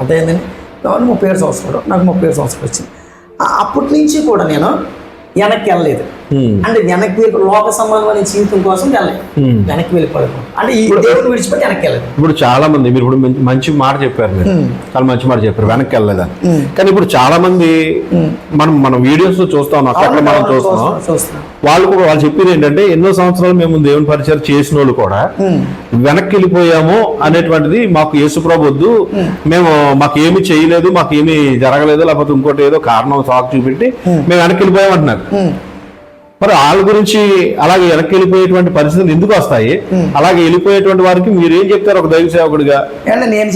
అంతే అయిందండి. 37 సంవత్సరాలు, నాకు 37 సంవత్సరాలు వచ్చింది. అప్పటి నుంచి కూడా నేను వెనక్కి వెళ్ళలేదు. అంటే వెనక్కి లోక సంబంధమైన జీవితం కోసం వెళ్ళలేదు, వెనక్కి వెళ్ళిపోలేదు. అంటే ఈ దేవుడిని విడిచిపెట్టి వెనక్కి వెళ్ళలేదు. ఇప్పుడు చాలా మంది, మీరు ఇప్పుడు మంచి మాట చెప్పారు, మీరు చాలా మంచి మాట చెప్పారు, వెనక్కి వెళ్ళలేదని. కానీ ఇప్పుడు చాలా మంది మనం వీడియోస్ చూస్తా ఉన్నాం, అక్కడ మనం చూస్తున్నాం, వాళ్ళు చెప్పేది ఏంటంటే ఎన్నో సంవత్సరాలు మేము దేవుని పరిచయం చేసిన వాళ్ళు కూడా వెనక్కి వెళ్ళిపోయాము అనేటువంటిది, మాకు యేసుప్రభు వద్దు, మాకు ఏమి చేయలేదు, మాకు ఏమి జరగలేదు, లేకపోతే ఇంకోటి ఏదో కారణం సాకు చూపెట్టి మేము వెనక్కి వెళ్ళిపోయాం అంటున్నారు. మరి వాళ్ళ గురించి అలాగే వెనక్కి వెళ్ళిపోయేటువంటి పరిస్థితులు ఎందుకు వస్తాయి? అలాగే వెళ్ళిపోయేటువంటి వారికి మీరు ఏం చెప్తారు ఒక దైవ సేవకుడిగా? అంటే నేను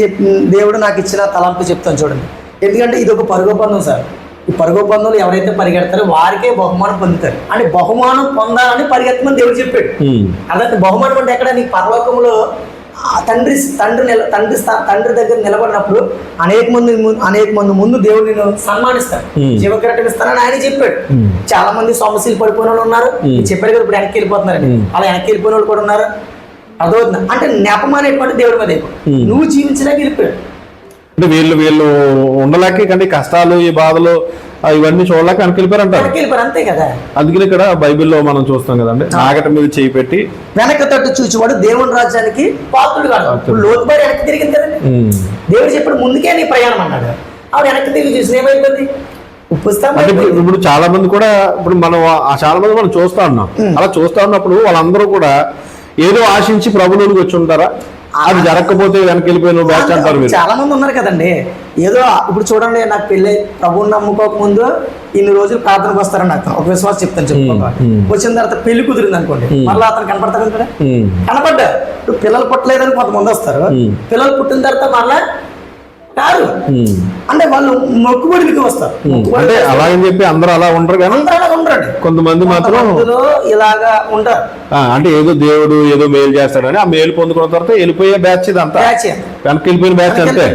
దేవుడు నాకు ఇచ్చిన తలంపు చెప్తాను చూడండి. ఎందుకంటే ఇది ఒక పరుగు పందెం సార్. ఈ పరుగు పందెంలో ఎవరైతే పరిగెడతారో వారికే బహుమానం పొందుతారు. అంటే బహుమానం పొందాలని పరిగెత్తమని దేవుడు చెప్పాడు. అలాంటి బహుమానం అంటే ఎక్కడ? నీకు పరలోకంలో తండ్రి దగ్గర నిలబడినప్పుడు అనేక మంది ముందు దేవుడు నేను సన్మానిస్తాడు, జీవకిరీటం ఇస్తానని ఆయన చెప్పాడు. చాలా మంది సొమశీలు పడిపోయిన వాళ్ళు ఉన్నారు, చెప్పాడు కదా, ఇప్పుడు వెనక్కి వెళ్ళిపోతున్నారని. అలా వెనక్కి వెళ్ళిపోయిన వాళ్ళు కూడా ఉన్నారు. అర్థమవుతుంది. అంటే నెపం అనేటువంటి దేవుడి మీద నువ్వు జీవించలేక వెళ్ళిపోయాడు. అంటే వీళ్ళు ఉండలేక కంటే కష్టాలు, ఈ బాధలు ఇవన్నీ చూడలేక వెనకెళ్ళిపోయారు అంటారు. అంతే కదా. అందుకని ఇక్కడ బైబిల్లో మనం చూస్తాం కదండి, నాగట మీద చేయి పెట్టి వెనక తట్టు చూచేవాడు దేవుని రాజ్యానికి పాత్రుడు కాదు. లోతుబారి వెనక్కి తిరిగింది కదండి. దేవుడు చెప్పాడు ముందుకే నీ ప్రయాణం అన్నాడు. ఆవిడ వెనక్కి తిరిగి చూసి ఏమైపోయింది? అంటే ఇప్పుడు చాలా మంది కూడా ఇప్పుడు చాలా మంది మనం చూస్తా ఉన్నాం. అలా చూస్తా ఉన్నప్పుడు వాళ్ళందరూ కూడా ఏదో ఆశించి ప్రభువులోకి వచ్చి ఉంటారా? అది జరగకపోతే వెనక్కి వెళ్ళిపోయిన బ్యాచ్ అంటారు. చాలా మంది ఉన్నారు కదండి. ఏదో ఇప్పుడు చూడండి, నాకు పెళ్ళి ప్రభువుని నమ్ముకోక ముందు ఇన్ని రోజులు ప్రార్థనకు వస్తారని అర్థం. ఒక విశ్వాసం చెప్తాను చెప్పుకోవాలి. వచ్చిన తర్వాత పెళ్లి కుదిరింది అనుకోండి, మళ్ళీ అతను కనపడతారు కదా, కనపడ్డా. ఇప్పుడు పిల్లలు పుట్టలేదని కొంతమంది వస్తారు, పిల్లలు పుట్టిన తర్వాత మళ్ళా కాదు. అంటే వాళ్ళు మొక్కుబడికి వస్తారు. అంటే అలా అని చెప్పి అందరూ అలా ఉండరు, కానీ అందరూ అలా ఉండరు. కొంతమంది మాత్రం ఇలాగా ఉంటారు. అంటే ఏదో దేవుడు ఏదో మేలు చేస్తాడని ఆ మేలు పొందుకున్న తర్వాత వెళ్ళిపోయే బ్యాచ్ ఇదంతా, వెనక్కి వెళ్ళిపోయిన బ్యాచ్ అంతే.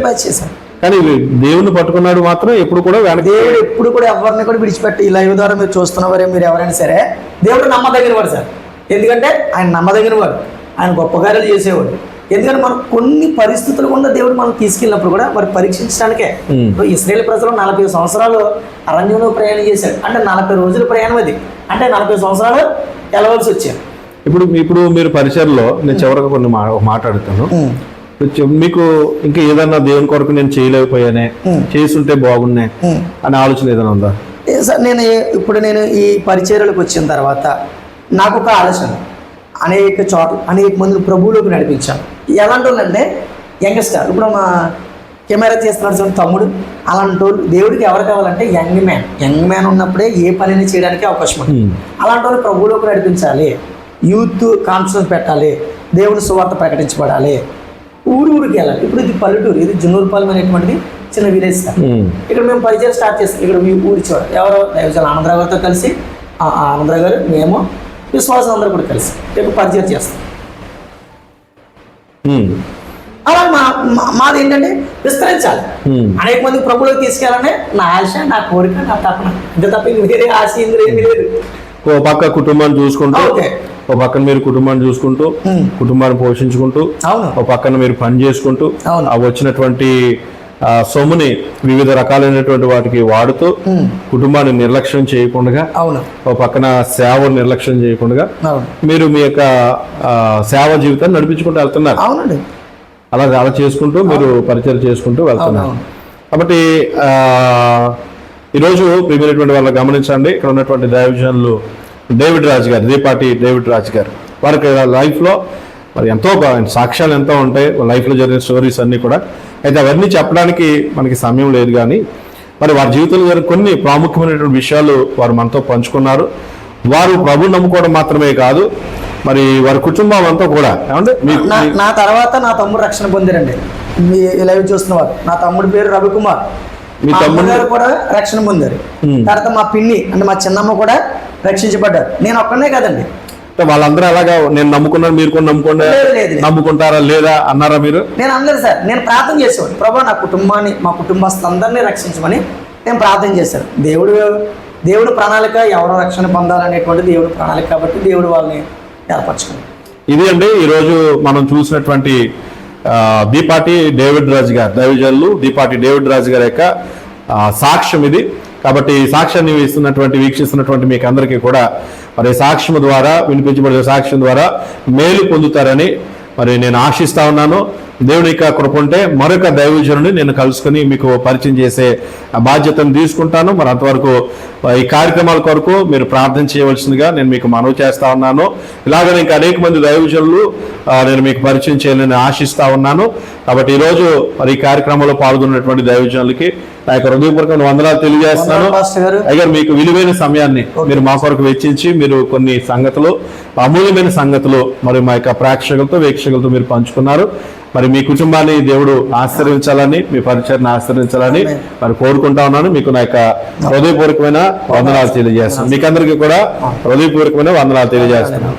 కానీ దేవుడిని పట్టుకున్నాడు మాత్రం ఎప్పుడు కూడా దేవుడు ఎప్పుడు కూడా ఎవరిని కూడా విడిచిపెట్టి ఈ లైవ్ ద్వారా మీరు చూస్తున్నవారే మీరు ఎవరైనా సరే, దేవుడు నమ్మదగిన వాడు సార్. ఎందుకంటే ఆయన నమ్మదగిన వాడు, ఆయన గొప్ప కార్యాలు చేసేవాడు. ఎందుకంటే మనం కొన్ని పరిస్థితులు కూడా దేవుడు మనం తీసుకెళ్ళినప్పుడు కూడా మరి పరీక్షించడానికే. ఇశ్రాయేల్ ప్రజలు 40 సంవత్సరాలు అరణ్యంలో ప్రయాణం చేశాడు. అంటే 40 రోజుల ప్రయాణం అది. అంటే 40 సంవత్సరాలు వెళ్ళవలసి వచ్చారు. ఇప్పుడు మీరు పరిచయంలో నేను చివరికి కొన్ని మాట్లాడుతాను. మీకు ఇంకా ఏదన్నా దేవుని కొరకు నేను చేయలేకపోయానే, చేస్తుంటే బాగున్నాయి అనే ఆలోచన ఏదైనా ఉందా? సార్ నేను ఈ పరిచర్యలకు వచ్చిన తర్వాత నాకు ఒక ఆలోచన, అనేక చోట్ల అనేక మందిని ప్రభువులోకి నడిపించాను. ఎలాంటి వాళ్ళంటే యంగ్స్టర్, ఇప్పుడు మా కెమెరా చేస్తున్నాడు తమ్ముడు, అలాంటి వాళ్ళు దేవుడికి ఎవరు కావాలంటే యంగ్ మ్యాన్ ఉన్నప్పుడే ఏ పనిని చేయడానికి అవకాశం ఉంది. అలాంటి వాళ్ళు ప్రభువులోకి నడిపించాలి, యూత్ కాన్ఫరెన్స్ పెట్టాలి, దేవుని సువార్త ప్రకటించబడాలి, ఊరికి వెళ్ళాలి. ఇప్పుడు ఇది పల్లెటూరు, ఇది జున్నూరుపాలెం అనేటువంటిది చిన్న విలేజ్ సార్. ఇక్కడ మేము పరిచయం స్టార్ట్ చేస్తాం. ఇక్కడ ఊరి చోట ఎవరో దైవజనులు ఆనందరావు గారితో కలిసి, ఆనందరావు గారు మేము విశ్వాసం అందరూ కూడా కలిసి రేపు పరిచయం చేస్తాం. అలా మాది ఏంటంటే విస్తరించాలి, అనేక మంది ప్రభువులోకి తీసుకెళ్ళాలని నా ఆశ, నా కోరిక, నా తపన. ఇంత తప్ప వేరే ఆశ ఏమీ లేదు. ఓ పక్క కుటుంబాన్ని చూసుకుంటూ, ఓ పక్కన మీరు కుటుంబాన్ని చూసుకుంటూ, కుటుంబాన్ని పోషించుకుంటూ, ఓ పక్కన మీరు పని చేసుకుంటూ, వచ్చినటువంటి సొమ్ముని వివిధ రకాలైనటువంటి వాటికి వాడుతూ కుటుంబాన్ని నిర్లక్ష్యం చేయకుండా, అవును ఓ పక్కన సేవ నిర్లక్ష్యం చేయకుండా అవును మీరు మీ యొక్క సేవ జీవితాన్ని నడిపించుకుంటూ వెళ్తున్నారు. అవునండి. అలా చేసుకుంటూ మీరు పరిచయం చేసుకుంటూ వెళ్తున్నారు. అవును. కాబట్టి ఈరోజు ప్రియమైనటువంటి వాళ్ళు గమనించండి, ఇక్కడ ఉన్నటువంటి దైవజనులు డేవిడ్ రాజు గారు, దీపాటి డేవిడ్ రాజు గారు, వారికి లైఫ్లో మరి ఎంతో సాక్ష్యాలు ఎంతో ఉంటాయి, లైఫ్లో జరిగిన స్టోరీస్ అన్నీ కూడా. అయితే అవన్నీ చెప్పడానికి మనకి సమయం లేదు, కానీ మరి వారి జీవితంలో జరిగిన కొన్ని ప్రాముఖ్యమైనటువంటి విషయాలు వారు మనతో పంచుకున్నారు. వారు ప్రభుని నమ్ముకోవడం మాత్రమే కాదు, మరి వారి కుటుంబం అంతా కూడా ఏమంటే నా తర్వాత నా తమ్ముడు రక్షణ పొందారండి. మీ లైవ్ చూస్తున్నవారు, నా తమ్ముడి పేరు రవికుమార్. మీ తమ్ముడు గారు కూడా రక్షణ పొందారు. తర్వాత మా పిన్ని అంటే మా చిన్నమ్మ కూడా రక్షించబడ్డారు. నేను ఒక్కనే కదండి, వాళ్ళందరూ అలాగా నేను నమ్ముకున్నాను, మీరు కూడా నమ్ముకుంటారా లేదా అన్నారా మీరు? నేను అందరు సార్, నేను ప్రార్థన చేసేవాడు, ప్రభా నా కుటుంబాన్ని, మా కుటుంబస్తులందరినీ రక్షించమని నేను ప్రార్థన చేశాను. దేవుడు ప్రణాళిక, ఎవరో రక్షణ పొందాలనేటువంటి దేవుడు ప్రణాళిక, కాబట్టి దేవుడు వాళ్ళని ఏర్పరచుకున్నాడు. ఇది అండి ఈరోజు మనం చూసినటువంటి దీపాటి డేవిడ్ రాజు గారు, దైవజనులు దీపాటి డేవిడ్ రాజు గారి యొక్క సాక్ష్యం ఇది. కాబట్టి ఈ సాక్ష్యాన్ని వీక్షిస్తున్నటువంటి మీకు అందరికీ కూడా మరి సాక్ష్యం ద్వారా, వినిపించబడే సాక్ష్యం ద్వారా మేలు పొందుతారని మరి నేను ఆశిస్తా ఉన్నాను. దేవుని యొక్క కృప ఉంటే మరొక దైవజనుని నేను కలుసుకొని మీకు పరిచయం చేసే బాధ్యతను తీసుకుంటాను. మరి అంతవరకు ఈ కార్యక్రమాల కొరకు మీరు ప్రార్థన చేయవలసిందిగా నేను మీకు మనవి చేస్తా ఉన్నాను. ఇలాగనే ఇంకా అనేక మంది దైవజనులు నేను మీకు పరిచయం చేయాలని ఆశిస్తా ఉన్నాను. కాబట్టి ఈరోజు మరి ఈ కార్యక్రమంలో పాల్గొన్నటువంటి దైవజనులకి నా యొక్క హృదయపూర్వక వందనాలు తెలియజేస్తున్నాను. అయ్యారు మీకు విలువైన సమయాన్ని మీరు మా కొరకు వెచ్చించి మీరు కొన్ని సంగతులు, అమూల్యమైన సంగతులు మరి మా యొక్క ప్రేక్షకులతో వీక్షకులతో మీరు పంచుకున్నారు. మరి మీ కుటుంబాన్ని దేవుడు ఆశీర్వదించాలని, మీ పరిచయాన్ని ఆశీర్వదించాలని మరి కోరుకుంటా ఉన్నాను. మీకు నా యొక్క హృదయపూర్వకమైన వందనాలు తెలియజేస్తాను. మీకందరికీ కూడా హృదయపూర్వకమైన వందనాలు తెలియజేస్తున్నాను.